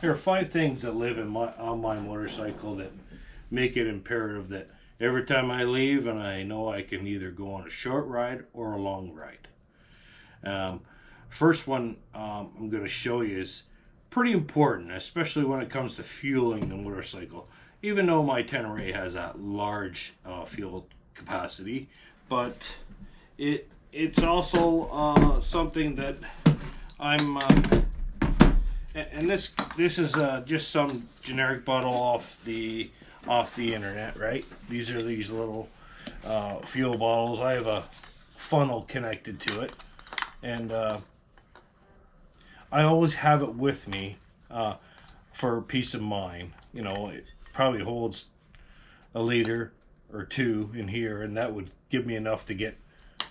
There are 5 things that live in on my motorcycle that make it imperative that every time I leave, and I know I can either go on a short ride or a long ride. Um, First one I'm going to show you is pretty important, especially when it comes to fueling the motorcycle. Even though my Tenere has that large fuel capacity, but it's also something that I'm and this is just some generic bottle off the internet, right? These are these little fuel bottles. I have a funnel connected to it, and I always have it with me for peace of mind. You know, it probably holds a liter or 2 in here, and that would give me enough to get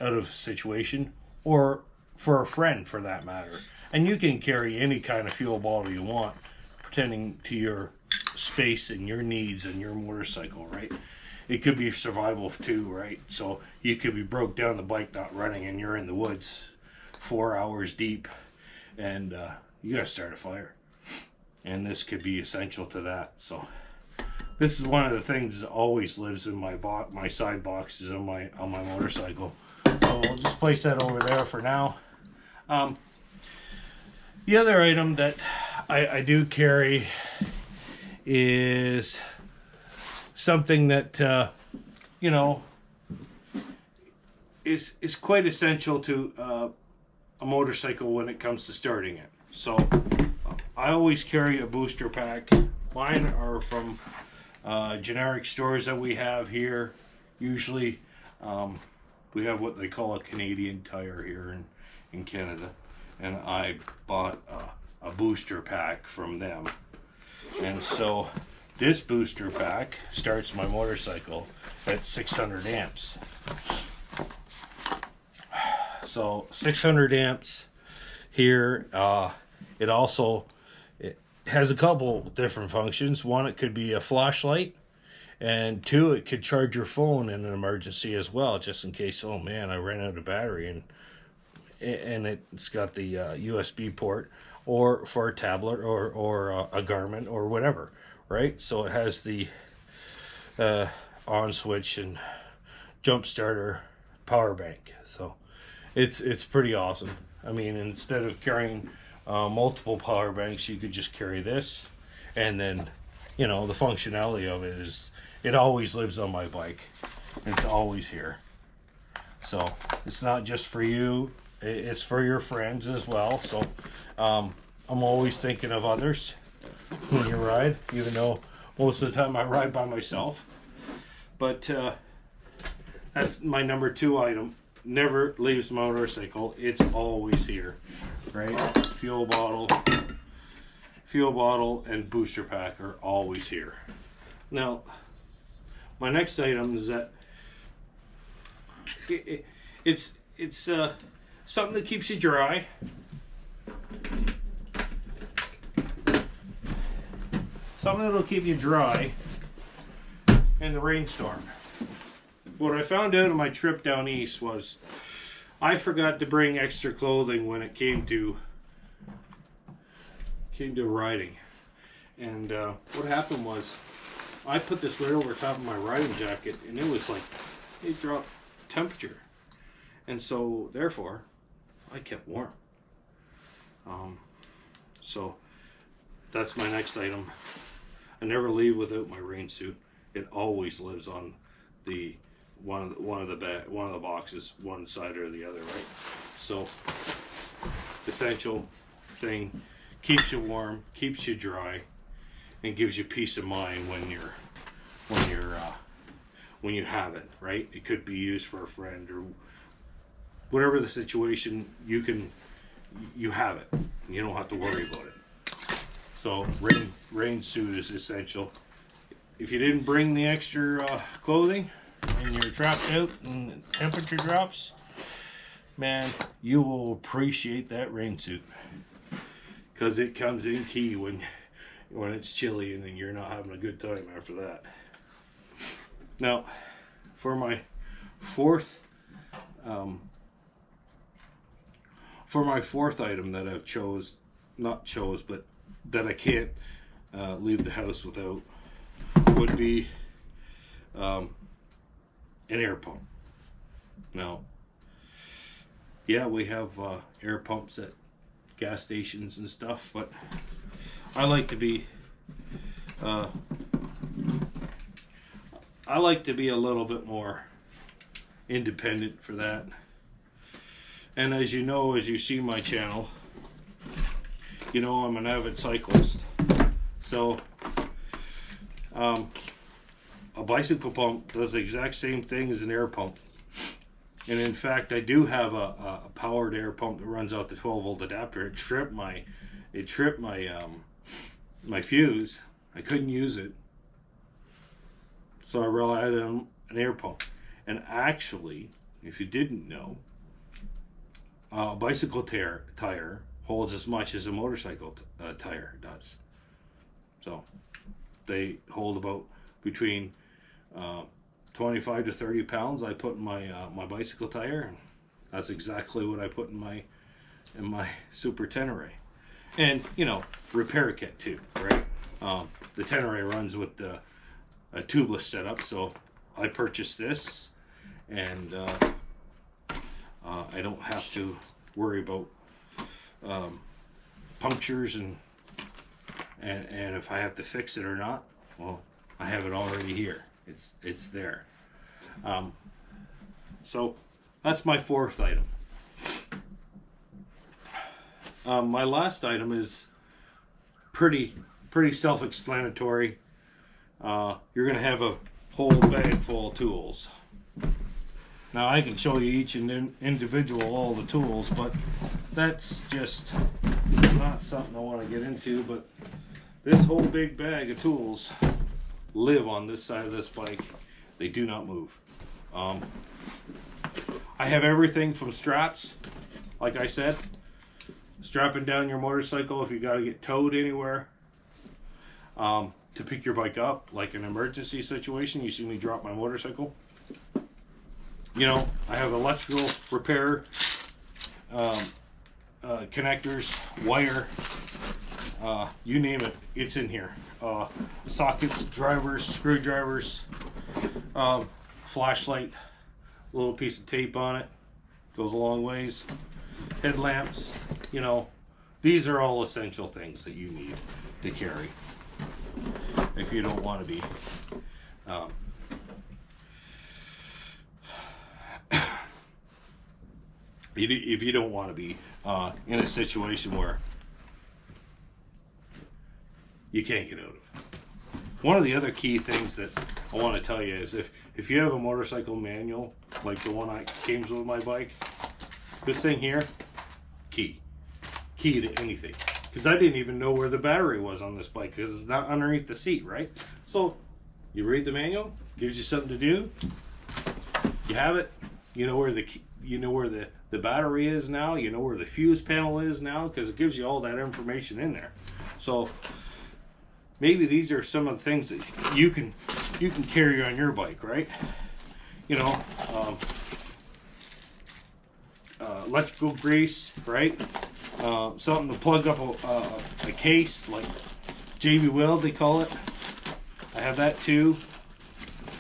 out of a situation, or for a friend for that matter. And you can carry any kind of fuel bottle you want, pertaining to your space and your needs and your motorcycle, right? It could be survival too, right? So you could be broke down the bike, not running, and you're in the woods 4 hours deep, and you gotta start a fire, and this could be essential to that. So this is one of the things that always lives in my side boxes on my motorcycle. So we'll just place that over there for now. The other item that I do carry is something that you know, is quite essential to a motorcycle when it comes to starting it. So I always carry a booster pack. Mine are from generic stores that we have here. Usually we have what they call a Canadian Tire here in Canada, and I bought a booster pack from them. And so this booster pack starts my motorcycle at 600 amps. So 600 amps here. It also has a couple different functions. One, it could be a flashlight, and 2, it could charge your phone in an emergency as well, just in case, oh man, I ran out of battery, and it's got the USB port, or for a tablet or a Garmin or whatever, right? So it has the on switch and jump starter power bank. So it's pretty awesome. I mean, instead of carrying multiple power banks, you could just carry this, and then, you know, the functionality of it is it always lives on my bike. It's always here. So it's not just for you, it's for your friends as well. So I'm always thinking of others when you ride, even though most of the time I ride by myself. But that's my number 2 item. Never leaves my motorcycle. It's always here, right? Fuel bottle and booster pack are always here. Now, my next item is that it's something that keeps you dry. Something that'll keep you dry in the rainstorm. What I found out on my trip down east was I forgot to bring extra clothing when it came to riding. And what happened was I put this right over top of my riding jacket, and it was like, it dropped temperature. And so therefore I kept warm. So that's my next item. I never leave without my rain suit. It always lives on the one of the boxes, one side or the other, right? So essential thing, keeps you warm, keeps you dry, and gives you peace of mind when you have it, right? It could be used for a friend or whatever the situation. You have it. You don't have to worry about it. So rain suit is essential. If you didn't bring the extra clothing and you're trapped out and temperature drops, man, you will appreciate that rain suit, because it comes in key when it's chilly and you're not having a good time after that. Now, for my fourth item that I've but that I can't leave the house without would be an air pump. Now, yeah, we have air pumps at gas stations and stuff, but I like to be a little bit more independent for that. And as you know, as you see my channel, you know I'm an avid cyclist. So a bicycle pump does the exact same thing as an air pump. And in fact, I do have a powered air pump that runs out the 12-volt adapter. It tripped my my fuse. I couldn't use it, so I relied on an air pump. And actually, if you didn't know, a bicycle tire holds as much as a motorcycle tire does. So they hold about between 25 to 30 pounds. I put in my my bicycle tire, and that's exactly what I put in my Super Tenere. And you know, repair kit too, right? The Tenere runs with a tubeless setup, so I purchased this, and I don't have to worry about punctures and if I have to fix it or not. Well, I have it already here. It's there. So that's my fourth item. My last item is pretty self-explanatory. You're gonna have a whole bag full of tools. Now I can show you each individual all the tools, but that's just not something I want to get into. But this whole big bag of tools live on this side of this bike. They do not move. I have everything from straps, like I said, strapping down your motorcycle if you got to get towed anywhere, to pick your bike up, like an emergency situation. You see me drop my motorcycle. You know, I have electrical repair, connectors, wire, you name it, it's in here. Sockets, drivers, screwdrivers, flashlight, little piece of tape on it, goes a long ways. Headlamps, you know, these are all essential things that you need to carry if you don't want to be if you don't want to be in a situation where you can't get out of. One of the other key things that I want to tell you is if you have a motorcycle manual like the one I came with my bike, this thing here, key to anything. Because I didn't even know where the battery was on this bike because it's not underneath the seat, right? So you read the manual, gives you something to do. You have it. You know where the battery is now. You know where the fuse panel is now, because it gives you all that information in there. So maybe these are some of the things that you can carry on your bike, right? You know, electrical grease, right? Something to plug up a case, like JB Weld they call it. I have that too.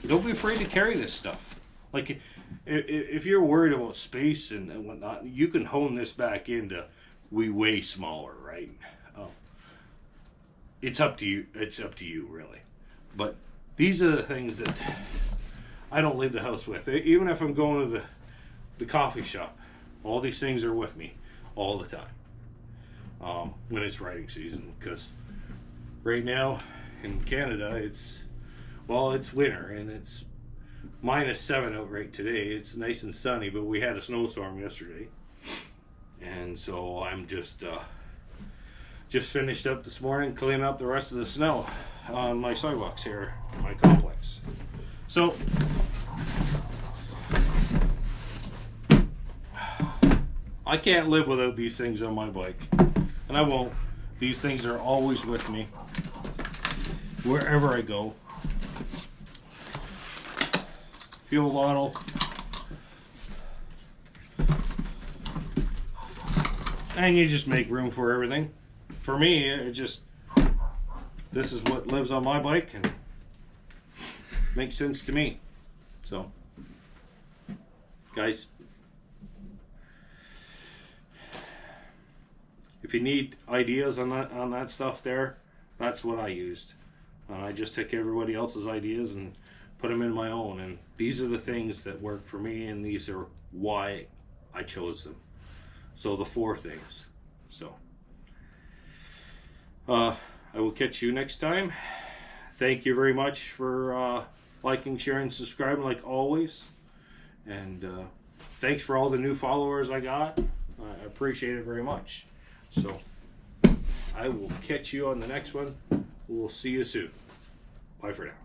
Don't be afraid to carry this stuff. Like if you're worried about space and whatnot, you can hone this back into way smaller, right? It's up to you. It's up to you, really. But these are the things that I don't leave the house with. Even if I'm going to the coffee shop, all these things are with me all the time when it's riding season. Because right now in Canada, it's winter and it's -7 out right today. It's nice and sunny, but we had a snowstorm yesterday, and so I'm just finished up this morning cleaning up the rest of the snow on my sidewalks here in my complex. So I can't live without these things on my bike, and I won't. These things are always with me wherever I go. Fuel bottle, and you just make room for everything. For me, it just this is what lives on my bike and makes sense to me. So, guys, if you need ideas on that stuff there, that's what I used. I just took everybody else's ideas and put them in my own, and these are the things that work for me, and these are why I chose them. So the 4 things. So I will catch you next time. Thank you very much for liking, sharing, subscribing like always, and thanks for all the new followers I got. I appreciate it very much. So I will catch you on the next one. We'll see you soon. Bye for now.